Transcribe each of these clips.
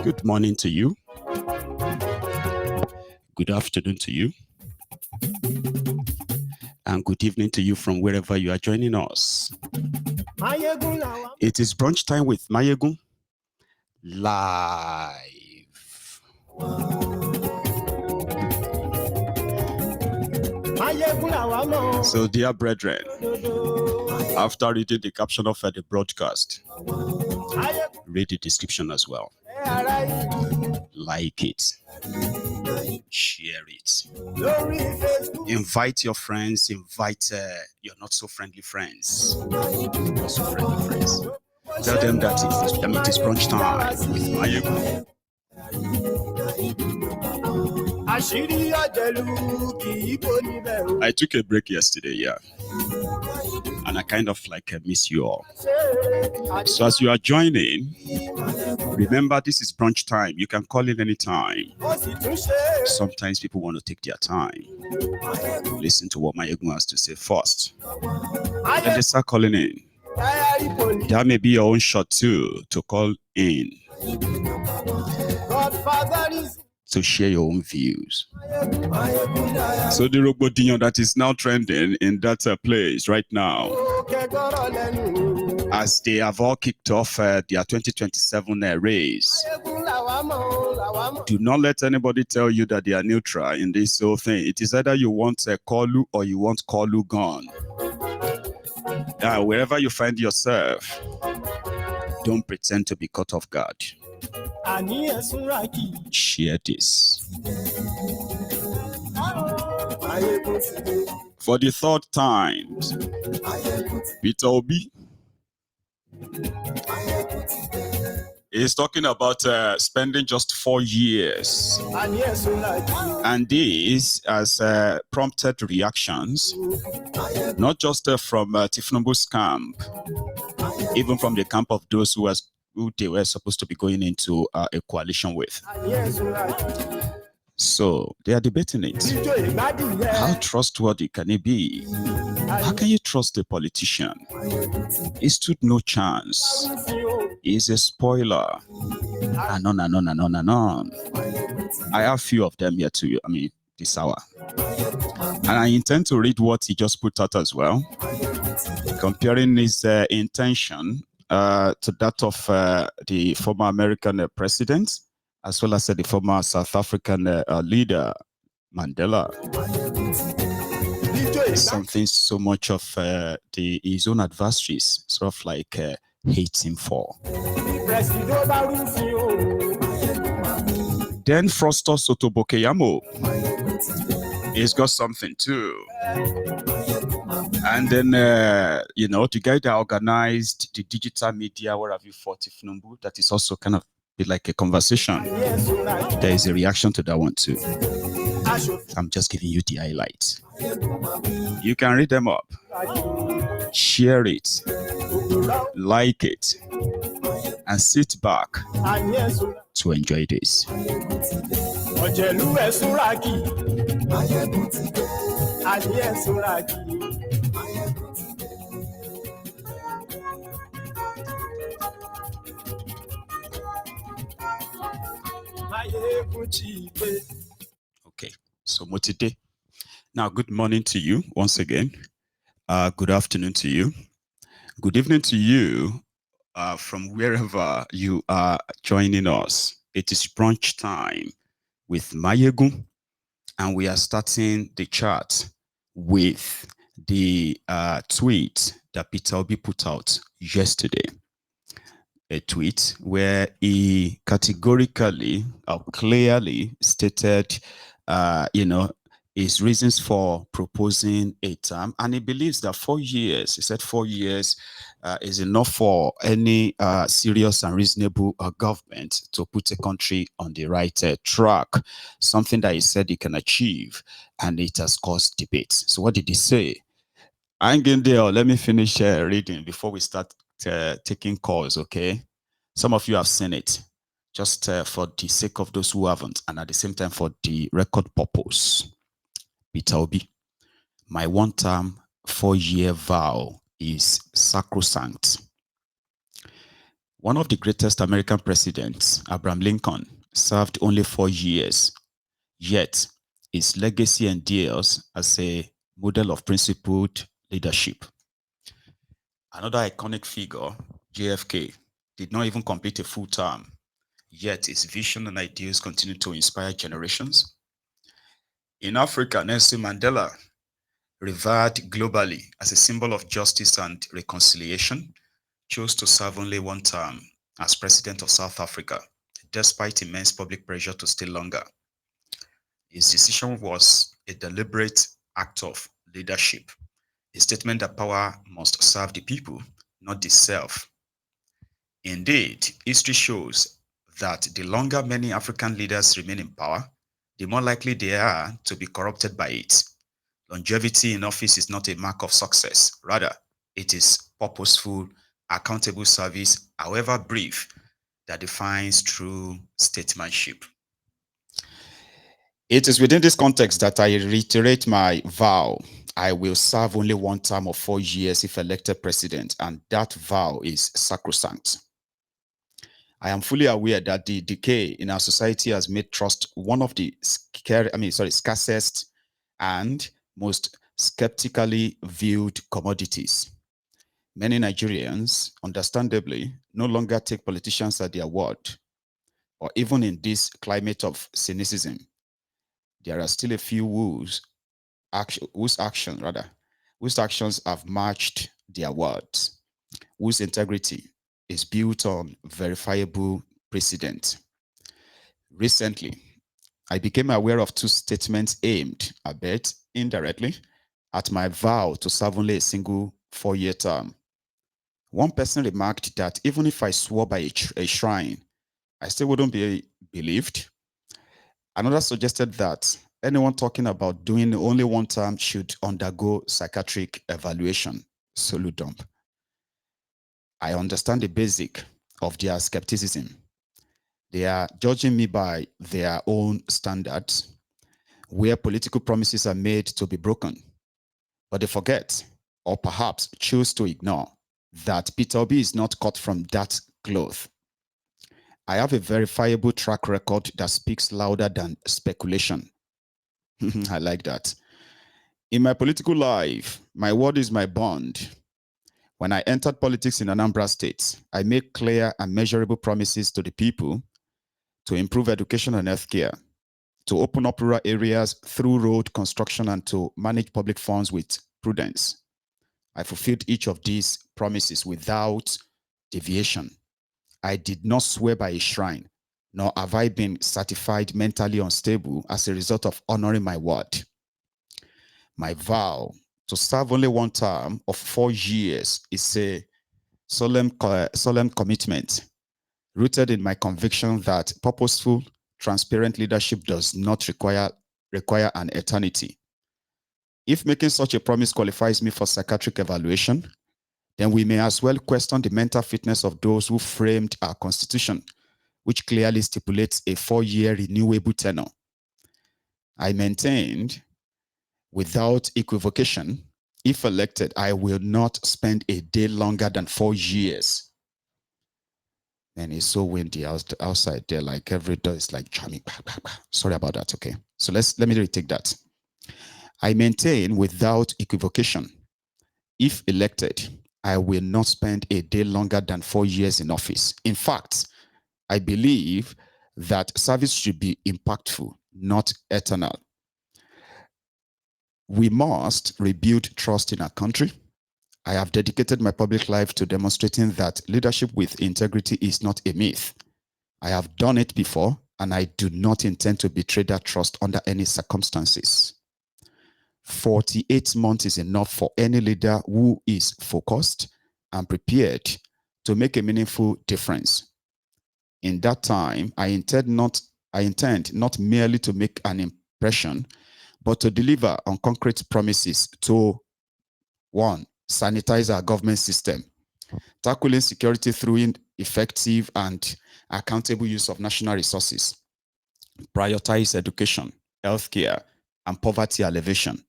Good morning to you. Good afternoon to you. And good evening to you from wherever you are joining us. It is brunch time with Mayegun live. So, dear brethren, after reading the caption of the broadcast, read the description as well. Like it. Share it. Invite your friends. Invite your not so friendly friends. Not so friendly friends. Tell them that it is brunch time with Mayegun. I took a break yesterday, yeah. And I kind of miss you all. So as you are joining, remember this is brunch time. You can call in anytime. Sometimes people want to take their time. Listen to what Mayegun has to say first. Then they start calling in. That may be your own shot too, to call in. To share your own views. So the Robodinho that is now trending in that place right now, as they have all kicked off their 2027 race, do not let anybody tell you that they are neutral in this whole thing. It is either you want a Kolu or you want Kolu gone. Wherever you find yourself, don't pretend to be caught off guard. Share this. For the third time, Peter Obi is talking about spending just 4 years. And this has prompted reactions, not just from Tifnumbu's camp, even from the camp of those who they were supposed to be going into a coalition with. So they are debating it. How trustworthy can it be? How can you trust a politician? He stood no chance. He's a spoiler. And on and on and on and on. I have few of them here too. This hour. And I intend to read what he just put out as well, comparing his intention to that of the former American president, as well as the former South African leader, Mandela. Something so much of his own adversaries sort of hate him for. Then Frostos Otobo Keyamo, he's got something too. And then, the guy that organized the digital media, where have you fought Tifnumbu, that is also kind of like a conversation. There is a reaction to that one too. I'm just giving you the highlights. You can read them up. Share it. Like it. And sit back to enjoy this. Okay, so Motide. Now, good morning to you once again. Good afternoon to you. Good evening to you from wherever you are joining us. It is brunch time with Mayegun, and we are starting the chat with the tweet that Peter Obi put out yesterday. A tweet where he categorically or clearly stated, his reasons for proposing a term, and he believes that 4 years, he said 4 years is enough for any serious and reasonable government to put a country on the right track, something that he said he can achieve, and it has caused debate. So what did he say? I ain't getting there. Let me finish reading before we start taking calls, okay? Some of you have seen it, just for the sake of those who haven't, and at the same time for the record purpose. Peter Obi, my one-term 4-year vow is sacrosanct. One of the greatest American presidents, Abraham Lincoln, served only 4 years, yet his legacy endures as a model of principled leadership. Another iconic figure, JFK, did not even complete a full term, yet his vision and ideals continue to inspire generations. In Africa, Nelson Mandela, revered globally as a symbol of justice and reconciliation, chose to serve only one term as president of South Africa, despite immense public pressure to stay longer. His decision was a deliberate act of leadership, a statement that power must serve the people, not the self. Indeed, history shows that the longer many African leaders remain in power, the more likely they are to be corrupted by it. Longevity in office is not a mark of success. Rather, it is purposeful, accountable service, however brief, that defines true statesmanship. It is within this context that I reiterate my vow. I will serve only one term of 4 years if elected president, and that vow is sacrosanct. I am fully aware that the decay in our society has made trust one of the scarcest and most skeptically viewed commodities. Many Nigerians, understandably, no longer take politicians at their word, or even in this climate of cynicism, there are still a few whose actions have matched their words, whose integrity is built on verifiable precedent. Recently, I became aware of two statements aimed, I bet, indirectly, at my vow to serve only a single 4-year term. One person remarked that even if I swore by a shrine, I still wouldn't be believed. Another suggested that anyone talking about doing only one term should undergo psychiatric evaluation. Solu dump. I understand the basic of their skepticism. They are judging me by their own standards, where political promises are made to be broken. But they forget, or perhaps choose to ignore, that Peter Obi is not cut from that cloth. I have a verifiable track record that speaks louder than speculation. I like that. In my political life, my word is my bond. When I entered politics in Anambra State, I made clear and measurable promises to the people to improve education and healthcare, to open up rural areas through road construction, and to manage public funds with prudence. I fulfilled each of these promises without deviation. I did not swear by a shrine, nor have I been certified mentally unstable as a result of honoring my word. My vow to serve only one term of 4 years is a solemn commitment rooted in my conviction that purposeful, transparent leadership does not require an eternity. If making such a promise qualifies me for psychiatric evaluation, then we may as well question the mental fitness of those who framed our constitution, which clearly stipulates a 4-year renewable tenure. I maintained, without equivocation, if elected, I will not spend a day longer than 4 years. And it's so windy outside there, like every door is like jamming. Sorry about that, okay? So let me retake that. I maintain without equivocation, if elected, I will not spend a day longer than 4 years in office. In fact, I believe that service should be impactful, not eternal. We must rebuild trust in our country. I have dedicated my public life to demonstrating that leadership with integrity is not a myth. I have done it before, and I do not intend to betray that trust under any circumstances. 48 months is enough for any leader who is focused and prepared to make a meaningful difference. In that time, I intend not merely to make an impression, but to deliver on concrete promises to 1. Sanitize our government system, tackle insecurity through effective and accountable use of national resources, prioritize education, healthcare, and poverty alleviation,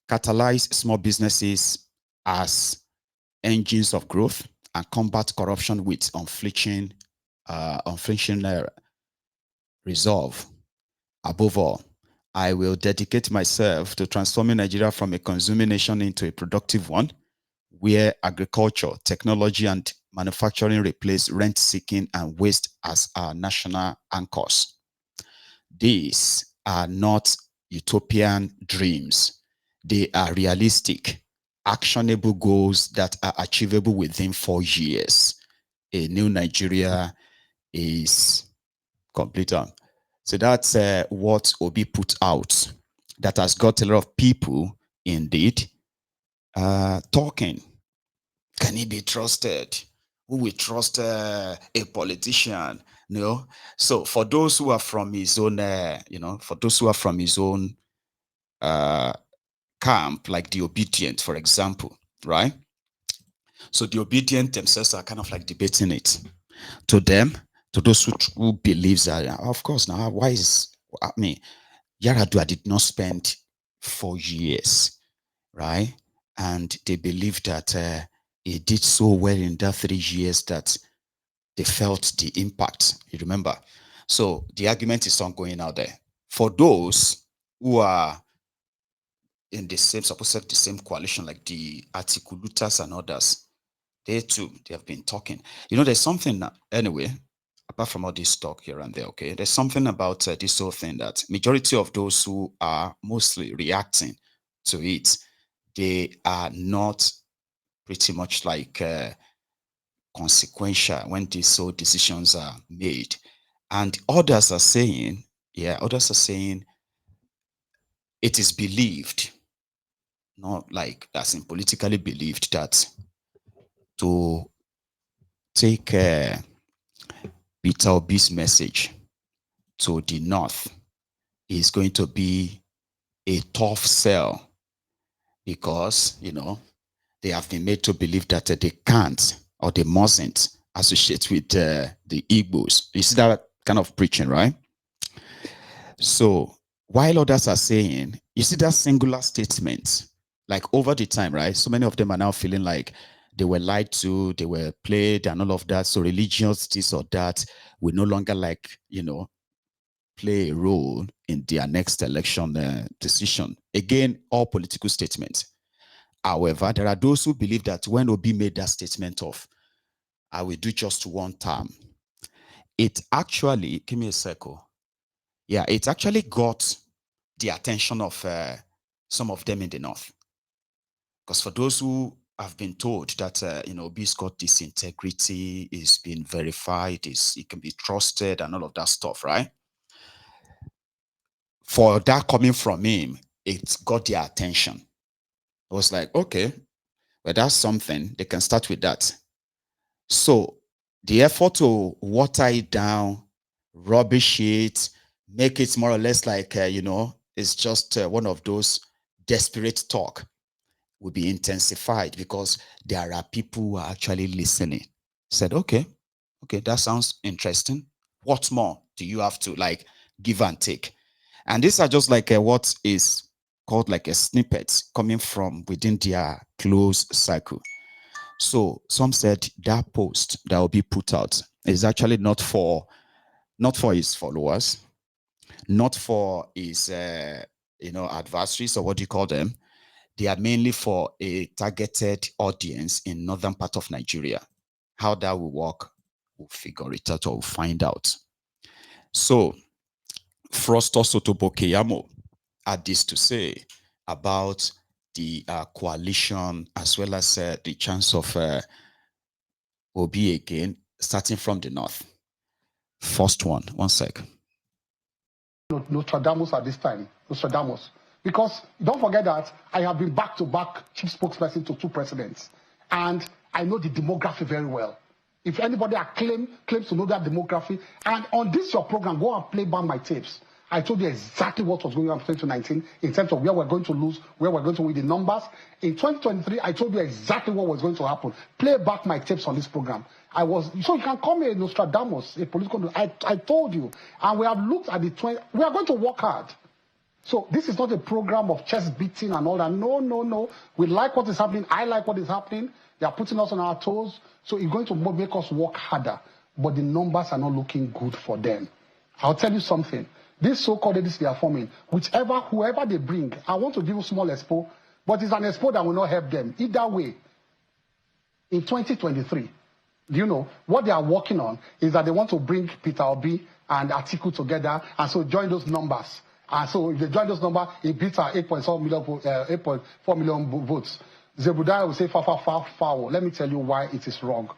catalyze small businesses as engines of growth, and combat corruption with unflinching resolve. Above all, I will dedicate myself to transforming Nigeria from a consuming nation into a productive one, where agriculture, technology, and manufacturing replace rent-seeking and waste as our national anchors. These are not utopian dreams. They are realistic, actionable goals that are achievable within 4 years. A new Nigeria is complete. So that's what Obi put out. That has got a lot of people, indeed, talking. Can he be trusted? Who will trust a politician? No. So for those who are from his own, for those who are from his own camp, like the obedient, for example, right? So the obedient themselves are kind of like debating it. To them, to those who believes that, of course, now why is Yaradua did not spend 4 years, right? And they believe that he did so well in that 3 years that they felt the impact. You remember? So the argument is ongoing out there. For those who are in the same, supposed the same coalition, like the Articulutas and others, they too, they have been talking. There's something anyway, apart from all this talk here and there, okay, there's something about this whole thing that majority of those who are mostly reacting to it, they are not pretty much like consequential when these whole decisions are made. And others are saying, it is believed, not like as in politically believed, that to take Peter Obi's message to the North is going to be a tough sell because, they have been made to believe that they can't or they mustn't associate with the Igbos. You see that kind of preaching, right? So while others are saying, you see that singular statement, like over the time, right? So many of them are now feeling like they were lied to, they were played and all of that. So religions, this or that, will no longer play a role in their next election decision. Again, all political statements. However, there are those who believe that when Obi made that statement of, I will do just one term, it actually, give me a second. Yeah, it actually got the attention of some of them in the North. Because for those who have been told that, Obi's got this integrity, is being verified, he can be trusted and all of that stuff, right? For that coming from him, it got their attention. It was like, okay, well, that's something. They can start with that. So the effort to water it down, rubbish it, make it more or less like, it's just one of those desperate talk will be intensified because there are people who are actually listening. Said, okay, that sounds interesting. What more do you have to give and take? And these are just like what is called like a snippet coming from within their close circle. So some said that post that will be put out is actually not for his followers, not for his adversaries, or what do you call them. They are mainly for a targeted audience in northern part of Nigeria. How that will work, we'll figure it out or we'll find out. So Frostor Sotobo Keyamo had this to say about the coalition as well as the chance of Obi again, starting from the North. First one sec. Nostradamus at this time, Nostradamus. Because don't forget that I have been back-to-back chief spokesperson to 2 presidents. And I know the demography very well. If anybody claims to know that demography, and on this your program, go and play back my tapes. I told you exactly what was going on in 2019 in terms of where we're going to lose, where we're going to win the numbers. In 2023, I told you exactly what was going to happen. Play back my tapes on this program. So you can call me a Nostradamus, a political. I told you. And we have looked at we are going to work hard. So this is not a program of chest beating and all that. No. We like what is happening. I like what is happening. They are putting us on our toes. So it's going to make us work harder. But the numbers are not looking good for them. I'll tell you something. This so-called ladies they are forming, whoever they bring, I want to give you a small expo, but it's an expo that will not help them. Either way, in 2023, do you know what they are working on is that they want to bring Peter Obi and Atiku together, and so join those numbers. And so if they join those numbers, it beats our 8.4 million votes. Zebudaya will say, foul. Let me tell you why it is wrong.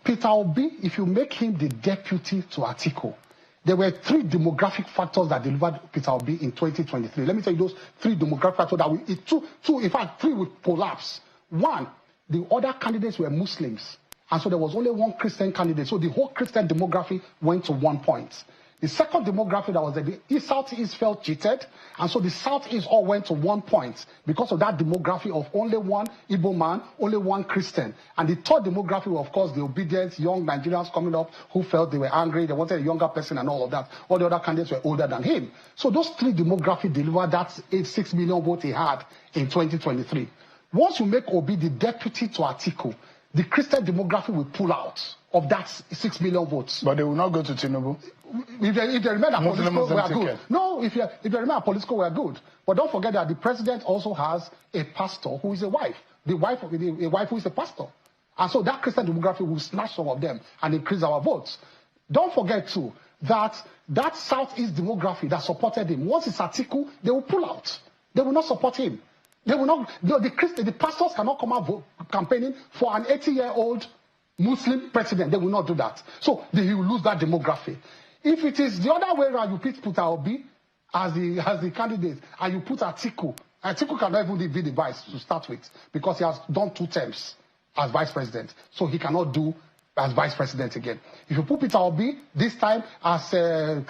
Peter Obi, if you make him the deputy to Atiku, there were 3 demographic factors that delivered Peter Obi in 2023. Let me tell you those 3 demographic factors that in fact, 3 will collapse. 1, the other candidates were Muslims. And so there was only 1 Christian candidate. So the whole Christian demography went to 1 point. The second demography that was that the Southeast felt cheated. And so the Southeast all went to 1 point because of that demography of only 1 Igbo man, only 1 Christian. And the third demography were, of course, the obedient young Nigerians coming up who felt they were angry, they wanted a younger person and all of that. All the other candidates were older than him. So those 3 demography delivered that 6 million vote he had in 2023. Once you make Obi the deputy to Atiku, the Christian demography will pull out of that 6 million votes. But they will not go to Tinubu. If they remember political, we are good. No, if they remember political, we are good. But don't forget that the president also has a pastor who is a wife. A wife who is a pastor. And so that Christian demography will snatch some of them and increase our votes. Don't forget too that Southeast demography that supported him, once it's Atiku, they will pull out. They will not support him. They will not. The pastors cannot come out campaigning for an 80-year-old Muslim president. They will not do that. So he will lose that demography. If it is the other way around, you put Peter Obi as the candidate and you put Atiku cannot even be the vice to start with because he has done 2 terms as vice president. So he cannot do as vice president again. If you put Peter Obi this time as a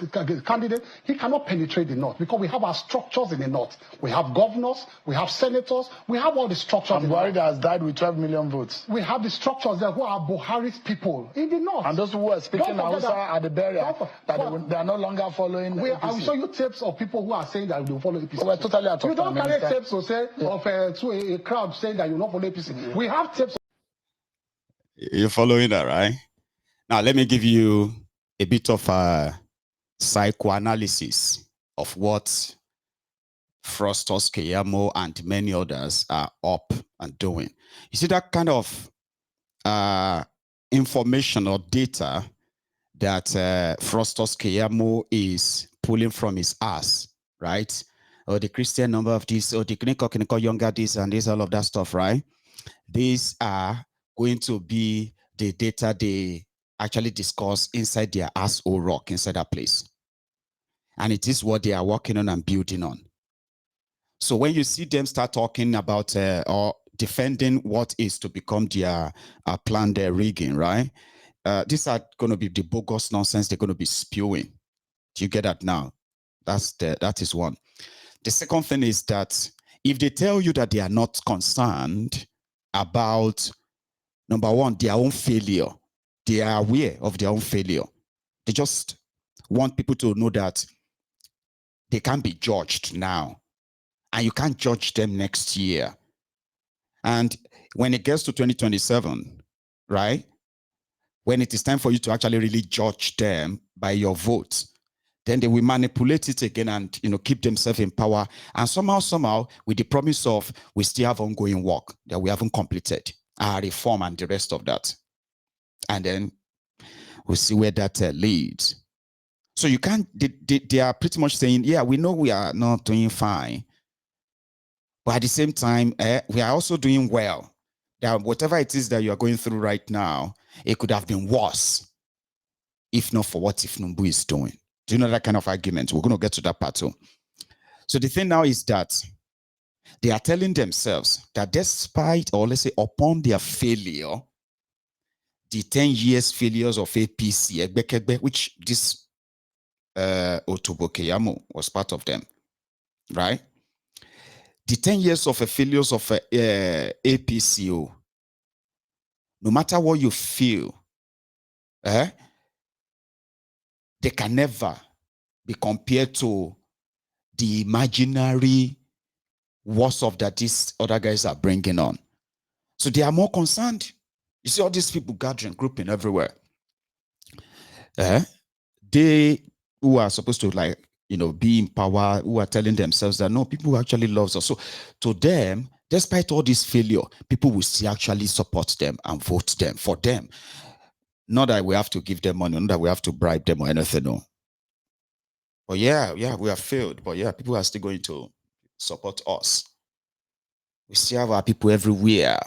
candidate, he cannot penetrate the north because we have our structures in the north. We have governors, we have senators, we have all the structures. And Buhari has died with 12 million votes. We have the structures there who are Buhari's people in the north. And those who are speaking Hausa at the barrier, they are no longer following I will show you tapes of people who are saying that they will follow APC. We're totally out of You don't carry tapes to say of a crowd saying that you will not follow APC. Yeah. We have tapes. You're following that, right? Now, let me give you a bit of a psychoanalysis of what Frostos, Keyamo, and many others are up and doing. You see that kind of information or data that Frostos Keyamo is pulling from his ass, right? Or the Christian number of this, or the clinical younger this and this, all of that stuff, right? These are going to be the data they actually discuss inside their asshole rock, inside that place. And it is what they are working on and building on. So when you see them start talking about or defending what is to become their planned rigging, right? These are going to be the bogus nonsense they're going to be spewing. Do you get that now? That is one. The second thing is that if they tell you that they are not concerned about, number one, their own failure, they are aware of their own failure. They just want people to know that they can't be judged now. And you can't judge them next year. And when it gets to 2027, right? When it is time for you to actually really judge them by your votes, then they will manipulate it again and keep themselves in power. And somehow, with the promise of we still have ongoing work that we haven't completed, our reform and the rest of that. And then we'll see where that leads. So you can't, they are pretty much saying, yeah, we know we are not doing fine. But at the same time, we are also doing well. That whatever it is that you are going through right now, it could have been worse if not for what Ifnumbu is doing. Do you know that kind of argument? We're going to get to that part too. So the thing now is that they are telling themselves that despite, or let's say upon their failure, the 10 years failures of APC, which this Otobo Keyamo was part of them, right? The 10 years of failures of APCO, no matter what you feel, they can never be compared to the imaginary worst of that these other guys are bringing on. So they are more concerned. You see all these people gathering, grouping everywhere. They who are supposed to, like, be in power, who are telling themselves that no, people actually love us. So to them, despite all this failure, people will still actually support them and vote them for them. Not that we have to give them money, not that we have to bribe them or anything, no. But yeah, we have failed. But yeah, people are still going to support us. We still have our people everywhere.